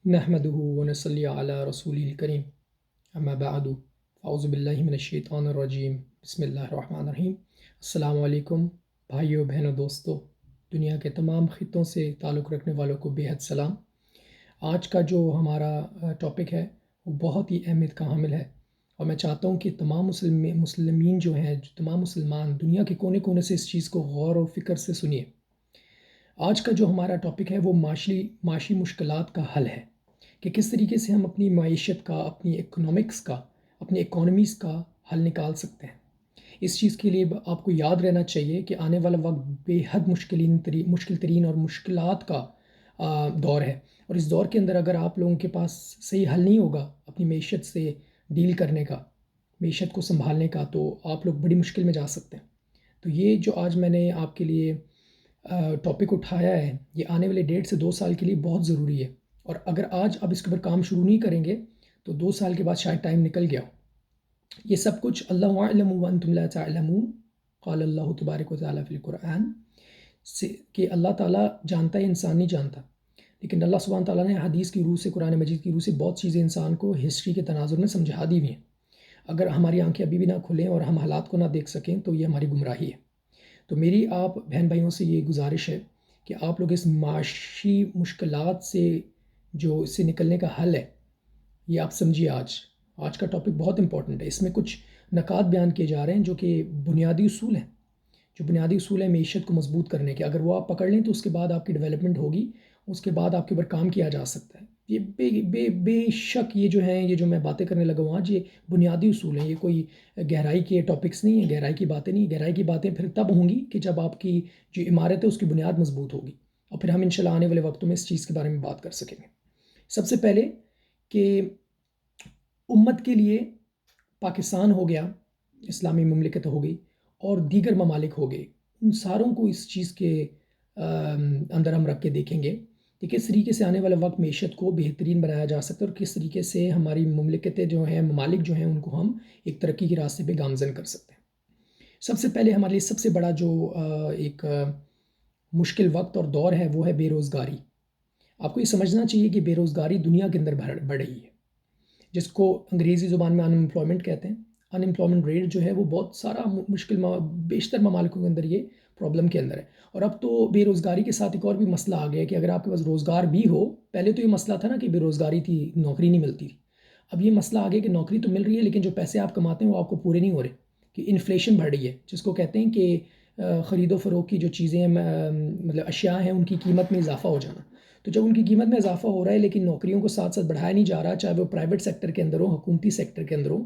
نحمده ونصلي على رسوله الكريم اما بعد اعوذ باللہ من الشیطان الرجیم بسم اللہ الرحمن الرحیم۔ السلام علیکم بھائیوں بہنوں دوستوں، دنیا کے تمام خطوں سے تعلق رکھنے والوں کو بے حد سلام۔ آج کا جو ہمارا ٹاپک ہے وہ بہت ہی اہمیت کا حامل ہے، اور میں چاہتا ہوں کہ تمام مسلمین جو ہیں، تمام مسلمان دنیا کے کونے کونے سے اس چیز کو غور و فکر سے سنیے۔ آج کا جو ہمارا ٹاپک ہے وہ معاشی مشکلات کا حل ہے، کہ کس طریقے سے ہم اپنی معیشت کا، اپنی اکنامکس کا، اپنی اکانومیز کا حل نکال سکتے ہیں۔ اس چیز کے لیے آپ کو یاد رہنا چاہیے کہ آنے والا وقت بے حد مشکل ترین اور مشکلات کا دور ہے، اور اس دور کے اندر اگر آپ لوگوں کے پاس صحیح حل نہیں ہوگا اپنی معیشت سے ڈیل کرنے کا، معیشت کو سنبھالنے کا، تو آپ لوگ بڑی مشکل میں جا سکتے ہیں۔ تو یہ جو آج میں نے آپ کے لیے ٹاپک اٹھایا ہے، یہ آنے والے 1.5 سے 2 سال کے لیے بہت ضروری ہے، اور اگر آج آپ اس کے اوپر کام شروع نہیں کریں گے تو 2 سال کے بعد شاید ٹائم نکل گیا ہو۔ یہ سب کچھ اللہ اعلم وانتم لا تعلمون، قال اللہ تبارک و تعالیٰ فی القرآن، کہ اللہ تعالیٰ جانتا ہے، انسان نہیں جانتا، لیکن اللہ سبحانہ تعالیٰ نے حدیث کی روح سے، قرآن مجید کی روح سے بہت چیزیں انسان کو ہسٹری کے تناظر میں سمجھا دی ہوئی ہیں۔ اگر ہماری آنکھیں ابھی بھی نہ کھلیں اور ہم حالات کو نہ دیکھ سکیں تو یہ ہماری گمراہی ہے۔ تو میری آپ بہن بھائیوں سے یہ گزارش ہے کہ آپ لوگ اس معاشی مشکلات سے، جو اس سے نکلنے کا حل ہے، یہ آپ سمجھیے۔ آج کا ٹاپک بہت امپورٹنٹ ہے، اس میں کچھ نکات بیان کیے جا رہے ہیں جو کہ بنیادی اصول ہیں، جو بنیادی اصول ہیں معیشت کو مضبوط کرنے کے۔ اگر وہ آپ پکڑ لیں تو اس کے بعد آپ کی ڈیولپمنٹ ہوگی، اس کے بعد آپ کے اوپر کام کیا جا سکتا ہے۔ یہ بے شک یہ جو ہیں، یہ جو میں باتیں کرنے لگا ہوں آج، یہ بنیادی اصول ہیں، یہ کوئی گہرائی کے ٹاپکس نہیں ہیں، گہرائی کی باتیں نہیں۔ گہرائی کی باتیں پھر تب ہوں گی کہ جب آپ کی جو عمارت ہے اس کی بنیاد مضبوط ہوگی، اور پھر ہم انشاءاللہ آنے والے وقتوں میں اس چیز کے بارے میں بات کر سکیں گے۔ سب سے پہلے کہ امت کے لیے پاکستان ہو گیا، اسلامی مملکت ہو گئی، اور دیگر ممالک ہو گئے، ان ساروں کو اس چیز کے اندر ہم رکھ کے دیکھیں گے کہ کس طریقے سے آنے والا وقت معیشت کو بہترین بنایا جا سکتا ہے، اور کس طریقے سے ہماری مملکتیں جو ہیں، ممالک جو ہیں، ان کو ہم ایک ترقی کے راستے پہ گامزن کر سکتے ہیں۔ سب سے پہلے ہمارے لیے سب سے بڑا جو ایک مشکل وقت اور دور ہے وہ ہے بے روزگاری۔ آپ کو یہ سمجھنا چاہیے کہ بے روزگاری دنیا کے اندر بڑھ رہی ہے، جس کو انگریزی زبان میں ان امپلائمنٹ کہتے ہیں۔ ان امپلائمنٹ ریٹ جو ہے وہ بہت سارا بیشتر ممالکوں کے اندر یہ پرابلم کے اندر ہے۔ اور اب تو بے روزگاری کے ساتھ ایک اور بھی مسئلہ آ گیا ہے کہ اگر آپ کے پاس روزگار بھی ہو، پہلے تو یہ مسئلہ تھا نا کہ بے روزگاری تھی، نوکری نہیں ملتی تھی، اب یہ مسئلہ آ گیا کہ نوکری تو مل رہی ہے لیکن جو پیسے آپ کماتے ہیں وہ آپ کو پورے نہیں ہو رہے، کہ انفلیشن بڑھ رہی ہے، جس کو کہتے ہیں کہ خرید و فروخت کی جو چیزیں ہیں، مطلب اشیاء ہیں، ان کی قیمت میں اضافہ ہو جانا۔ تو جب ان کی قیمت میں اضافہ ہو رہا ہے لیکن نوکریوں کو ساتھ ساتھ بڑھایا نہیں جا رہا، چاہے وہ پرائیویٹ سیکٹر کے اندر ہو، حکومتی سیکٹر کے اندر ہو،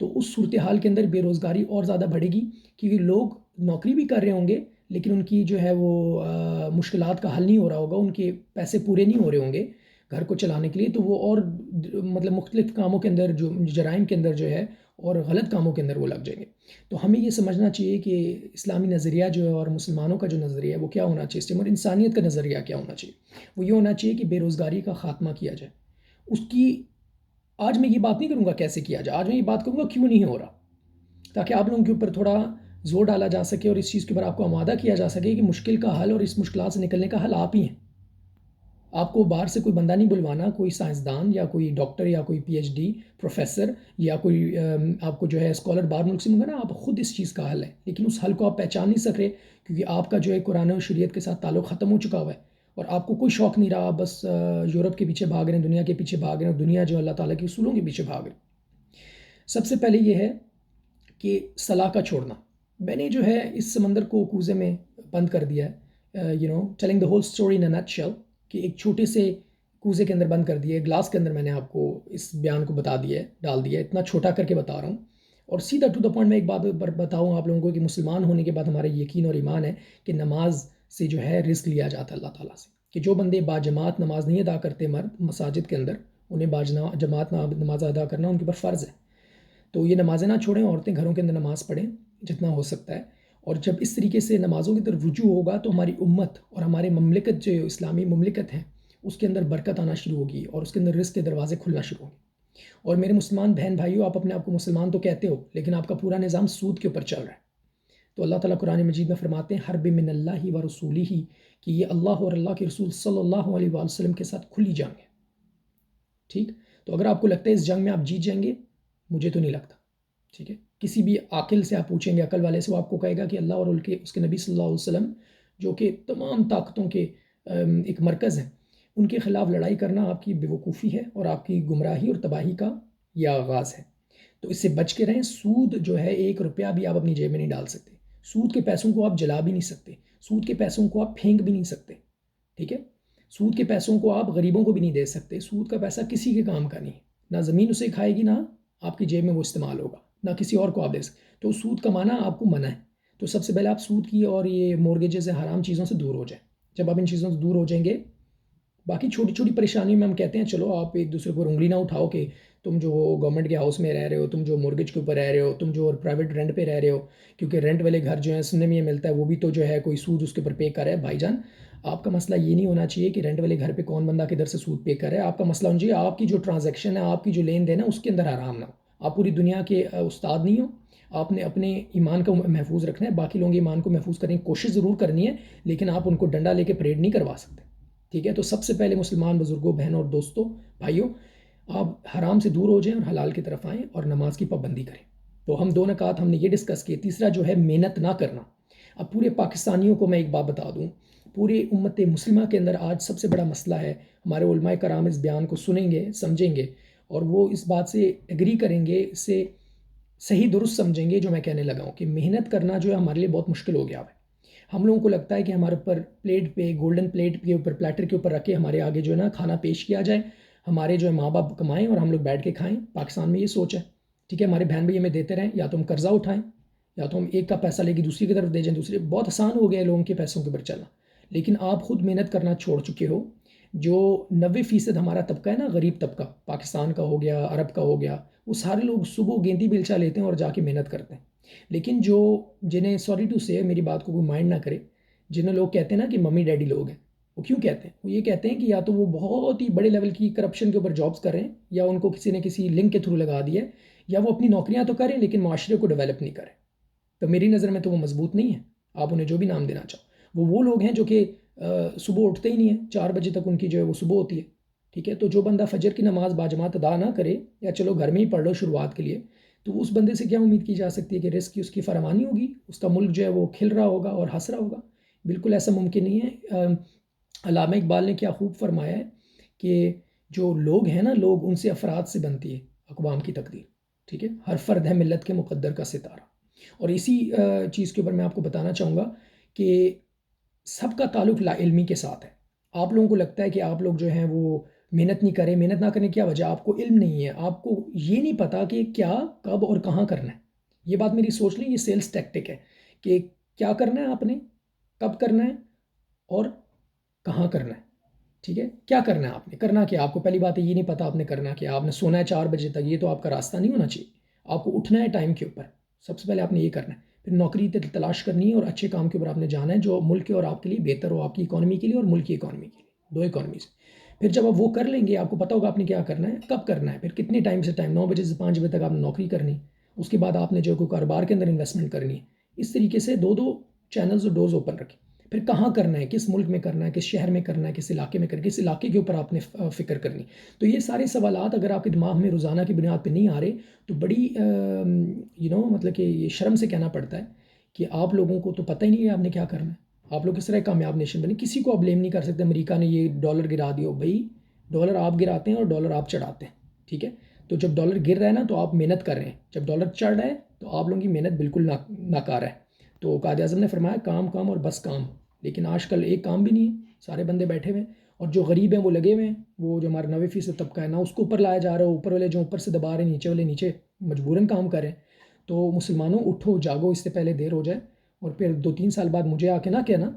تو اس صورتحال کے اندر بے روزگاری اور زیادہ بڑھے گی، کیونکہ لوگ نوکری بھی کر رہے ہوں گے لیکن ان کی جو ہے وہ مشکلات کا حل نہیں ہو رہا ہوگا، ان کے پیسے پورے نہیں ہو رہے ہوں گے گھر کو چلانے کے لیے، تو وہ اور مطلب مختلف کاموں کے اندر، جو جرائم کے اندر جو ہے اور غلط کاموں کے اندر وہ لگ جائیں گے۔ تو ہمیں یہ سمجھنا چاہیے کہ اسلامی نظریہ جو ہے اور مسلمانوں کا جو نظریہ ہے وہ کیا ہونا چاہیے، اس ٹائم، اور انسانیت کا نظریہ کیا ہونا چاہیے۔ وہ یہ ہونا چاہیے کہ بے روزگاری کا خاتمہ کیا جائے۔ اس کی آج میں یہ بات نہیں کروں گا کیسے کیا جائے، آج میں یہ بات کروں گا کیوں نہیں ہو رہا، تاکہ آپ لوگوں کے اوپر تھوڑا زور ڈالا جا سکے اور اس چیز کے اوپر آپ کو آمادہ کیا جا سکے کہ مشکل کا حل اور اس مشکلات سے نکلنے کا حل آپ ہی ہیں۔ آپ کو باہر سے کوئی بندہ نہیں بلوانا، کوئی سائنسدان یا کوئی ڈاکٹر یا کوئی پی ایچ ڈی پروفیسر یا کوئی آپ کو جو ہے اسکالر باہر ملک سے منگانا، آپ خود اس چیز کا حل ہے، لیکن اس حل کو آپ پہچان نہیں سک رہے کیونکہ آپ کا جو ہے قرآن و شریعت کے ساتھ تعلق ختم ہو چکا ہوا ہے، اور آپ کو کوئی شوق نہیں رہا، بس یورپ کے پیچھے بھاگ رہے ہیں، دنیا کے پیچھے بھاگ رہے ہیں، اور دنیا جو اللہ تعالیٰ کے اصولوں کے پیچھے بھاگ رہے ہیں۔ سب سے پہلے یہ ہے کہ صلاح کا چھوڑنا۔ میں نے جو ہے اس سمندر کو کوزے میں بند کر دیا ہے، telling the whole story in a nutshell, کہ ایک چھوٹے سے کوزے کے اندر بند کر دیا ہے، گلاس کے اندر میں نے آپ کو اس بیان کو بتا دیا ہے، ڈال دیا ہے، اتنا چھوٹا کر کے بتا رہا ہوں، اور سیدھا ٹو دا پوائنٹ میں ایک بات بتاؤں آپ لوگوں کو کہ مسلمان ہونے کے بعد ہمارا یقین اور ایمان ہے کہ نماز سے جو ہے رزق لیا جاتا ہے اللہ تعالیٰ سے، کہ جو بندے باجماعت نماز نہیں ادا کرتے مرد مساجد کے اندر، انہیں باجماعت نماز ادا کرنا ان کے اوپر فرض ہے۔ تو یہ نمازیں نہ چھوڑیں، عورتیں گھروں کے اندر نماز پڑھیں جتنا ہو سکتا ہے، اور جب اس طریقے سے نمازوں کی طرف رجوع ہوگا تو ہماری امت اور ہماری مملکت جو اسلامی مملکت ہے اس کے اندر برکت آنا شروع ہوگی اور اس کے اندر رزق کے دروازے کھلنا شروع ہوں گے۔ اور میرے مسلمان بہن بھائیوں، آپ اپنے آپ کو مسلمان تو کہتے ہو لیکن آپ کا پورا نظام سود کے اوپر چل رہا ہے۔ تو اللہ تعالیٰ قرآن مجید میں فرماتے ہیں حرب من اللہ و رسولہ، کہ یہ اللہ اور اللہ کے رسول صلی اللہ علیہ وسلم کے ساتھ کھلی جنگ ہے۔ ٹھیک. تو اگر آپ کو لگتا ہے اس جنگ میں آپ جیت جائیں گے، مجھے تو نہیں لگتا. ٹھیک ہے. کسی بھی عاقل سے آپ پوچھیں گے، عقل والے سے، وہ آپ کو کہے گا کہ اللہ اور اس کے نبی صلی اللہ علیہ وسلم جو کہ تمام طاقتوں کے ایک مرکز ہیں، ان کے خلاف لڑائی کرنا آپ کی بیوقوفی ہے اور آپ کی گمراہی اور تباہی کا یہ آغاز ہے. تو اس سے بچ کے رہیں. سود جو ہے 1 روپیہ بھی آپ اپنی جیب میں نہیں ڈال سکتے. سود کے پیسوں کو آپ جلا بھی نہیں سکتے. سود کے پیسوں کو آپ پھینک بھی نہیں سکتے. ٹھیک ہے. سود کے پیسوں کو آپ غریبوں کو بھی نہیں دے سکتے. سود کا پیسہ کسی کے کام کا نہیں ہے. نہ زمین اسے کھائے گی، نہ آپ کی جیب میں وہ استعمال ہوگا، نہ کسی اور کو آپ دے سکتے. تو سود کمانا آپ کو منع ہے. تو سب سے پہلے آپ سود کی اور یہ مورگیجز حرام چیزوں سے دور ہو جائیں. جب آپ ان چیزوں سے دور ہو جائیں گے، باقی چھوٹی چھوٹی پریشانیوں میں ہم کہتے ہیں چلو آپ ایک دوسرے کو انگلی نہ اٹھاؤ کہ تم جو گورنمنٹ کے ہاؤس میں رہ رہے ہو، تم جو مورگیج کے اوپر رہ رہے ہو، تم جو پرائیویٹ رینٹ پہ رہ رہے ہو، کیونکہ رینٹ والے گھر جو ہیں سننے میں یہ ملتا ہے وہ بھی تو جو ہے کوئی سود اس کے اوپر پے کر رہا ہے. بھائی جان، آپ کا مسئلہ یہ نہیں ہونا چاہیے کہ رینٹ والے گھر پہ کون بندہ کدھر سے سود پے کر رہا ہے. آپ کا مسئلہ ہونا چاہیے آپ کی جو ٹرانزیکشن ہے، آپ کی جو لین دین ہے، اس کے اندر حرام نہ ہو. آپ پوری دنیا کے استاد نہیں ہو. آپ نے اپنے ایمان کو محفوظ رکھنا ہے. باقی لوگوں کے ایمان کو محفوظ کرنے کی کوشش ضرور کرنی ہے، لیکن آپ ان کو ڈنڈا لے کے پریڈ نہیں کروا سکتے. ٹھیک ہے. تو سب سے پہلے مسلمان بزرگوں، بہنوں اور دوستوں، بھائیوں، آپ حرام سے دور ہو جائیں اور حلال کی طرف آئیں اور نماز کی پابندی کریں. تو ہم 2 نکات ہم نے یہ ڈسکس کیے. تیسرا جو ہے محنت نہ کرنا. اب پورے پاکستانیوں کو میں ایک بات بتا دوں، پورے امت مسلمہ کے اندر آج سب سے بڑا مسئلہ ہے. ہمارے علماء کرام اس بیان کو سنیں گے، سمجھیں گے، اور وہ اس بات سے ایگری کریں گے، اس سے صحیح درست سمجھیں گے جو میں کہنے لگا ہوں کہ محنت کرنا جو ہے ہمارے لیے بہت مشکل ہو گیا ہے. ہم لوگوں کو لگتا ہے کہ ہمارے اوپر پلیٹ پہ، گولڈن پلیٹ کے اوپر، پلیٹر کے اوپر رکھ کے ہمارے آگے جو ہے نا کھانا پیش کیا جائے، ہمارے جو ہے ماں باپ کمائیں اور ہم لوگ بیٹھ کے کھائیں. پاکستان میں یہ سوچ ہے. ٹھیک ہے. ہمارے بہن بھائی ہمیں دیتے رہیں، یا تو ہم قرضہ اٹھائیں، یا تو ہم ایک کا پیسہ لے کے دوسری کی طرف دے جائیں. دوسرے بہت آسان ہو گیا ہے لوگوں کے پیسوں کے اوپر چلنا. لیکن آپ خود محنت کرنا چھوڑ چکے ہو. جو 90% ہمارا طبقہ ہے نا، غریب طبقہ، پاکستان کا ہو گیا، عرب کا ہو گیا، وہ سارے لوگ صبح گیندی بیلچا لیتے ہیں اور جا کے محنت کرتے ہیں. لیکن جو جنہیں، سوری ٹو سے، میری بات کو کوئی مائنڈ نہ کرے، جنہیں لوگ کہتے ہیں نا کہ ممی ڈیڈی لوگ ہیں، وہ کیوں کہتے ہیں؟ وہ یہ کہتے ہیں کہ یا تو وہ بہت ہی بڑے لیول کی کرپشن کے اوپر جابز کر رہے ہیں، یا ان کو کسی نے کسی لنک کے تھرو لگا دیا ہے، یا وہ اپنی نوکریاں تو کریں لیکن معاشرے کو ڈیولپ نہیں کریں. تو میری نظر میں تو وہ مضبوط نہیں ہے. آپ انہیں جو بھی نام دینا چاہو، وہ لوگ ہیں جو کہ صبح اٹھتے ہی نہیں ہیں. 4 بجے تک ان کی جو ہے وہ صبح ہوتی ہے. ٹھیک ہے. تو جو بندہ فجر کی نماز باجماعت ادا نہ کرے، یا چلو گھر میں ہی پڑھ لو شروعات کے لیے، تو اس بندے سے کیا امید کی جا سکتی ہے کہ رزق کی اس کی فراوانی ہوگی، اس کا ملک جو ہے وہ کھل رہا ہوگا اور ہنس رہا ہوگا؟ بالکل ایسا ممکن نہیں ہے. علامہ اقبال نے کیا خوب فرمایا ہے کہ جو لوگ ہیں نا، لوگ ان سے افراد سے بنتی ہے اقوام کی تقدیر. ٹھیک ہے. ہر فرد ہے ملت کے مقدر کا ستارہ. اور اسی چیز کے اوپر میں آپ کو بتانا چاہوں گا کہ سب کا تعلق لا علمی کے ساتھ ہے. آپ لوگوں کو لگتا ہے کہ آپ لوگ جو ہیں وہ محنت نہیں کریں. محنت نہ کرنے کی کیا وجہ؟ آپ کو علم نہیں ہے. آپ کو یہ نہیں پتا کہ کیا، کب اور کہاں کرنا ہے. یہ بات میری سوچ لیں، یہ سیلز ٹیکٹک ہے کہ کیا کرنا ہے آپ نے، کب کرنا ہے، اور کہاں کرنا ہے. ٹھیک ہے. کیا کرنا ہے آپ نے، کرنا کیا. آپ کو پہلی بات ہے یہ نہیں پتا آپ نے کرنا کیا. آپ نے سونا ہے 4 بجے تک، یہ تو آپ کا راستہ نہیں ہونا چاہیے. آپ کو اٹھنا ہے ٹائم کے اوپر. سب سے پہلے آپ نے یہ کرنا ہے. پھر نوکری تلاش کرنی ہے اور اچھے کام کے اوپر آپ نے جانا ہے جو ملک کے اور آپ کے لیے بہتر ہو، آپ کی اکانومی کے لیے اور ملک کی اکانومی کے لیے، 2 اکانومیز. پھر جب آپ وہ کر لیں گے، آپ کو پتا ہوگا آپ نے کیا کرنا ہے، کب کرنا ہے، پھر کتنے ٹائم سے ٹائم، 9 بجے سے 5 بجے تک آپ نے نوکری کرنی ہے. اس کے بعد آپ نے جو کوئی کاروبار کے اندر انویسٹمنٹ کرنی ہے. اس طریقے سے 2 چینلز اور ڈورز اوپن رکھیں. پھر کہاں کرنا ہے، کس ملک میں کرنا ہے، کس شہر میں کرنا ہے، کس علاقے میں کرنا ہے، کس علاقے کے اوپر آپ نے فکر کرنی. تو یہ سارے سوالات اگر آپ کے دماغ میں روزانہ کی بنیاد پہ نہیں آ رہے تو بڑی مطلب کہ یہ شرم سے کہنا پڑتا ہے کہ آپ لوگوں کو تو پتہ ہی نہیں ہے آپ نے کیا کرنا ہے. آپ لوگ کس طرح کامیاب نیشن بنے. کسی کو آپ بلیم نہیں کر سکتے امریکہ نے یہ ڈالر گرا دیا. بھائی ڈالر آپ گراتے ہیں اور ڈالر آپ چڑھاتے ہیں. ٹھیک ہے. تو جب ڈالر گر رہا ہے نا تو آپ محنت کر رہے ہیں. جب ڈالر چڑھ رہا ہے تو آپ لوگوں کی محنت بالکل ناکار ہے. تو قائد اعظم نے فرمایا کام کام اور بس کام. لیکن آج کل ایک کام بھی نہیں ہے. سارے بندے بیٹھے ہوئے ہیں اور جو غریب ہیں وہ لگے ہوئے ہیں. وہ جو ہمارا 90% طبقہ ہے نا، اس کو اوپر لایا جا رہا ہے. اوپر والے جو اوپر سے دبا رہے ہیں، نیچے والے نیچے مجبوراً کام کر رہے ہیں. تو مسلمانوں اٹھو جاگو، اس سے پہلے دیر ہو جائے. اور پھر 2-3 سال بعد مجھے آ کے نہ کہنا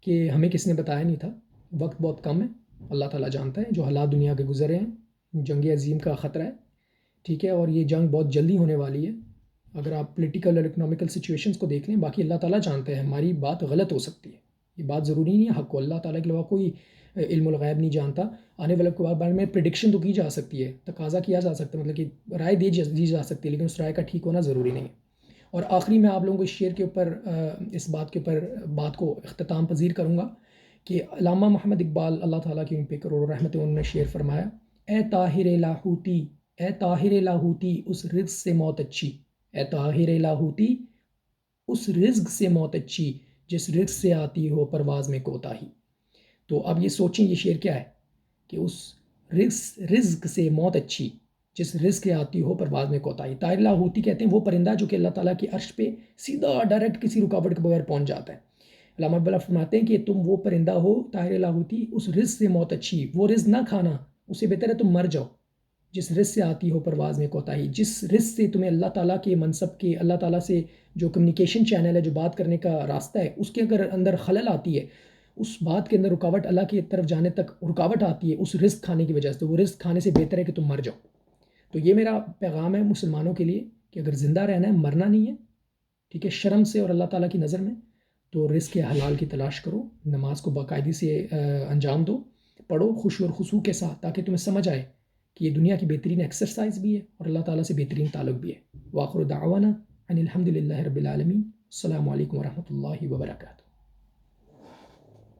کہ ہمیں کس نے بتایا نہیں تھا. وقت بہت کم ہے. اللہ تعالیٰ جانتا ہے جو حالات دنیا کے گزرے ہیں. جنگ عظیم کا خطرہ ہے. ٹھیک ہے. اور یہ جنگ بہت جلدی ہونے والی ہے. اگر آپ پولیٹیکل اور اکنامیکل سچویشنز کو دیکھ لیں، باقی اللہ تعالیٰ جانتے ہیں. ہماری بات غلط ہو سکتی ہے. یہ بات ضروری نہیں ہے حق کو. اللہ تعالیٰ کے علاوہ کوئی علم الغیب نہیں جانتا. آنے والے کے بارے میں پریڈکشن تو کی جا سکتی ہے، تقاضا کیا جا سکتا ہے، مطلب کہ رائے دی جا سکتی ہے، لیکن اس رائے کا ٹھیک ہونا ضروری نہیں ہے. اور آخری میں آپ لوگوں کو اس شعر کے اوپر، اس بات کے اوپر بات کو اختتام پذیر کروں گا کہ علامہ محمد اقبال، اللہ تعالیٰ کی ان پہ کروڑوں رحمتیں، انہوں نے شعر فرمایا اے طاہر لاہوتی، اے طاہر لاہوتی اس رزق سے موت اچھی، اے طاہر لاہوتی اس رزق سے موت اچھی جس رزق سے آتی ہو پرواز میں کوتاہی۔ تو اب یہ سوچیں یہ شعر کیا ہے کہ اس رزق سے موت اچھی جس رزق سے آتی ہو پرواز میں کوتاہی۔ طاہر لاہوتی کہتے ہیں وہ پرندہ جو کہ اللہ تعالیٰ کی عرش پہ سیدھا ڈائریکٹ کسی رکاوٹ کے بغیر پہنچ جاتا ہے۔ علامہ اقبال فرماتے ہیں کہ تم وہ پرندہ ہو طاہر لاہوتی اس رزق سے موت اچھی، وہ رزق نہ کھانا، اسے بہتر ہے تم مر جاؤ جس رزق سے آتی ہو پرواز میں کوتاہی، جس رزق سے تمہیں اللہ تعالیٰ کے منصب کے، اللہ تعالیٰ سے جو کمیونیکیشن چینل ہے، جو بات کرنے کا راستہ ہے، اس کے اگر اندر خلل آتی ہے، اس بات کے اندر رکاوٹ، اللہ کی طرف جانے تک رکاوٹ آتی ہے اس رزق کھانے کی وجہ سے، تو وہ رزق کھانے سے بہتر ہے کہ تم مر جاؤ۔ تو یہ میرا پیغام ہے مسلمانوں کے لیے کہ اگر زندہ رہنا ہے، مرنا نہیں ہے، ٹھیک ہے، شرم سے اور اللہ تعالیٰ کی نظر میں، تو رزق حلال کی تلاش کرو، نماز کو باقاعدگی سے انجام دو، پڑھو خوشی اور خضوع کے ساتھ، تاکہ تمہیں سمجھ آئے کہ یہ دنیا کی بہترین ایکسرسائز بھی ہے اور اللہ تعالیٰ سے بہترین تعلق بھی ہے۔ وآخر دعوانا ان الحمد للہ رب العالمین۔ السلام علیکم ورحمۃ اللہ وبرکاتہ۔